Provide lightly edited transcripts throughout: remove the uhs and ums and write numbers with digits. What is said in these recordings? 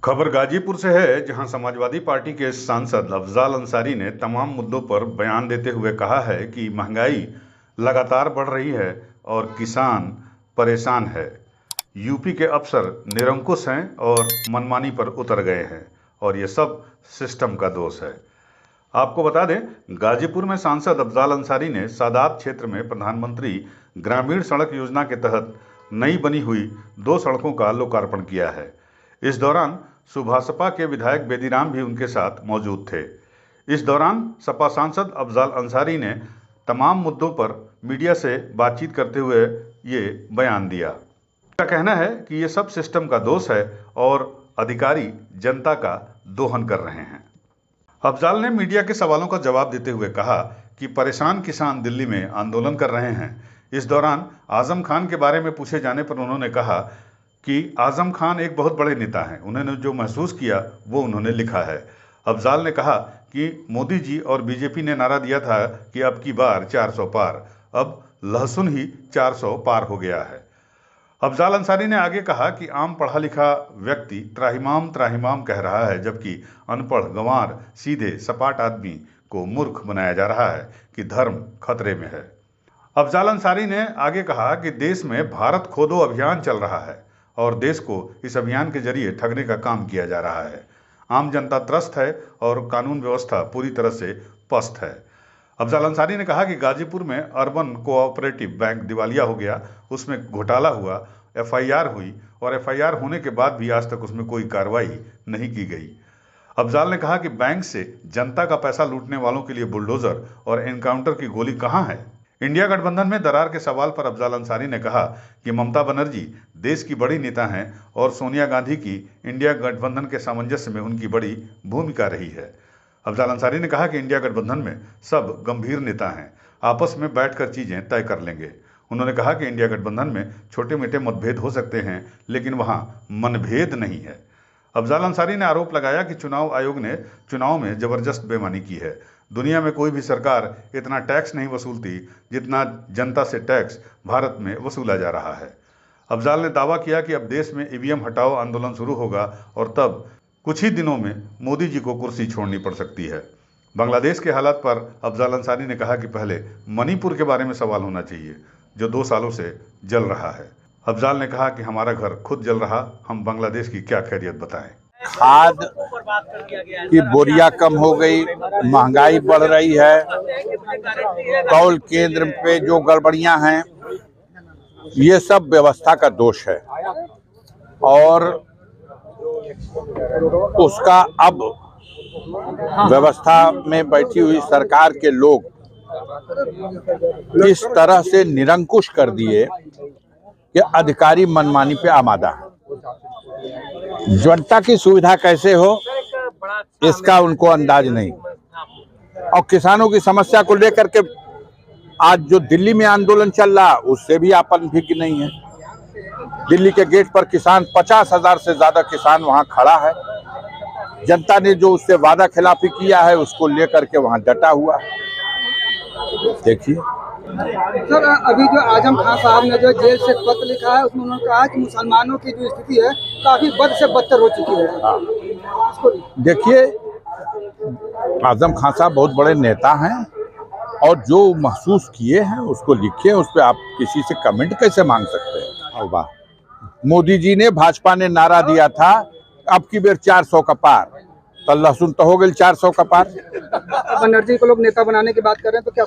खबर गाजीपुर से है, जहां समाजवादी पार्टी के सांसद अफजाल अंसारी ने तमाम मुद्दों पर बयान देते हुए कहा है कि महंगाई लगातार बढ़ रही है और किसान परेशान है। यूपी के अफसर निरंकुश हैं और मनमानी पर उतर गए हैं और ये सब सिस्टम का दोष है। आपको बता दें, गाजीपुर में सांसद अफजाल अंसारी ने सादात क्षेत्र में प्रधानमंत्री ग्रामीण सड़क योजना के तहत नई बनी हुई 2 सड़कों का लोकार्पण किया है। इस दौरान सुभासपा के विधायक बेदीराम भी उनके साथ मौजूद थे। इस दौरान सपा सांसद अफजाल अंसारी ने तमाम मुद्दों पर मीडिया से बातचीत करते हुए ये बयान दिया। उनका कहना है कि ये सब सिस्टम का दोष है और अधिकारी जनता का दोहन कर रहे हैं। अफजाल ने मीडिया के सवालों का जवाब देते हुए कहा कि परेशान किसान दिल्ली में आंदोलन कर रहे हैं। इस दौरान आजम खान के बारे में पूछे जाने पर उन्होंने कहा कि आजम खान एक बहुत बड़े नेता हैं, उन्होंने जो महसूस किया वो उन्होंने लिखा है। अफजाल ने कहा कि मोदी जी और बीजेपी ने नारा दिया था कि अब की बार 400 पार, अब लहसुन ही 400 पार हो गया है। अफजाल अंसारी ने आगे कहा कि आम पढ़ा लिखा व्यक्ति त्राहिमाम त्राहिमाम कह रहा है, जबकि अनपढ़ गंवार सीधे सपाट आदमी को मूर्ख बनाया जा रहा है कि धर्म खतरे में है। अफजाल अंसारी ने आगे कहा कि देश में भारत खोदो अभियान चल रहा है और देश को इस अभियान के जरिए ठगने का काम किया जा रहा है। आम जनता त्रस्त है और कानून व्यवस्था पूरी तरह से पस्त है। अफजाल अंसारी ने कहा कि गाजीपुर में अर्बन कोऑपरेटिव बैंक दिवालिया हो गया, उसमें घोटाला हुआ, एफआईआर हुई और एफआईआर होने के बाद भी आज तक उसमें कोई कार्रवाई नहीं की गई। अफजाल ने कहा कि बैंक से जनता का पैसा लूटने वालों के लिए बुलडोजर और एनकाउंटर की गोली कहां है। इंडिया गठबंधन में दरार के सवाल पर अफजाल अंसारी ने कहा कि ममता बनर्जी देश की बड़ी नेता हैं और सोनिया गांधी की इंडिया गठबंधन के सामंजस्य में उनकी बड़ी भूमिका रही है। अफजाल अंसारी ने कहा कि इंडिया गठबंधन में सब गंभीर नेता हैं, आपस में बैठकर चीजें तय कर लेंगे। उन्होंने कहा कि इंडिया गठबंधन में छोटे मोटे मतभेद हो सकते हैं, लेकिन वहां मनभेद नहीं है। अफजाल अंसारी ने आरोप लगाया कि चुनाव आयोग ने चुनाव में जबरदस्त बेईमानी की है। दुनिया में कोई भी सरकार इतना टैक्स नहीं वसूलती जितना जनता से टैक्स भारत में वसूला जा रहा है। अफजाल ने दावा किया कि अब देश में ईवीएम हटाओ आंदोलन शुरू होगा और तब कुछ ही दिनों में मोदी जी को कुर्सी छोड़नी पड़ सकती है। बांग्लादेश के हालात पर अफजाल अंसारी ने कहा कि पहले मणिपुर के बारे में सवाल होना चाहिए, जो 2 सालों से जल रहा है। अफजाल ने कहा कि हमारा घर खुद जल रहा, हम बांग्लादेश की क्या खैरियत बताएं। खाद की बोरियां कम हो गई, महंगाई बढ़ रही है, तौल केंद्र पे जो गड़बड़ियां हैं, ये सब व्यवस्था का दोष है और उसका अब व्यवस्था में बैठी हुई सरकार के लोग इस तरह से निरंकुश कर दिए कि अधिकारी मनमानी पे आमादा है। जनता की सुविधा कैसे हो इसका उनको अंदाज नहीं, और किसानों की समस्या को लेकर के आज जो दिल्ली में आंदोलन चल रहा उससे भी आपन भिज्ञ नहीं है। दिल्ली के गेट पर किसान 50,000 से ज्यादा किसान वहां खड़ा है। जनता ने जो उससे वादा खिलाफी किया है उसको लेकर के वहां डटा हुआ है। देखिए सर, अभी जो आजम खान साहब ने जो जेल से पत्र लिखा है उसमें उन्होंने कहा कि मुसलमानों की जो स्थिति है काफी बद से बदतर हो चुकी है। देखिए, आजम खान साहब बहुत बड़े नेता हैं और जो महसूस किए हैं उसको लिखे, उस पर आप किसी से कमेंट कैसे मांग सकते हैं। वाह, मोदी जी ने, भाजपा ने नारा दिया था अब की बेर 400 का पार, तो लहसुन तो हो गई 400 का पार। बनर्जी को लोग नेता बनाने की बात कर रहे हैं, तो क्या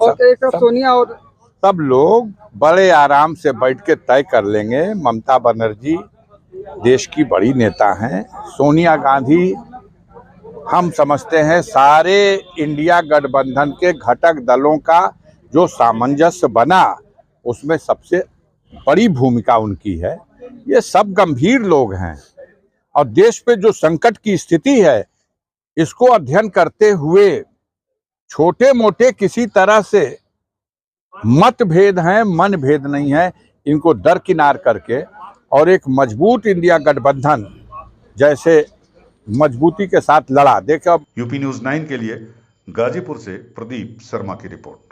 और एक तरफ सोनिया और सब लोग बड़े आराम से बैठ के तय कर लेंगे। ममता बनर्जी देश की बड़ी नेता हैं, सोनिया गांधी हम समझते हैं सारे इंडिया गठबंधन के घटक दलों का जो सामंजस्य बना उसमें सबसे बड़ी भूमिका उनकी है। ये सब गंभीर लोग हैं और देश पे जो संकट की स्थिति है इसको अध्ययन करते हुए छोटे मोटे किसी तरह से मतभेद हैं, मनभेद नहीं है, इनको दरकिनार करके और एक मजबूत इंडिया गठबंधन जैसे मजबूती के साथ लड़ा। देखो, यूपी न्यूज़ 9 के लिए गाजीपुर से प्रदीप शर्मा की रिपोर्ट।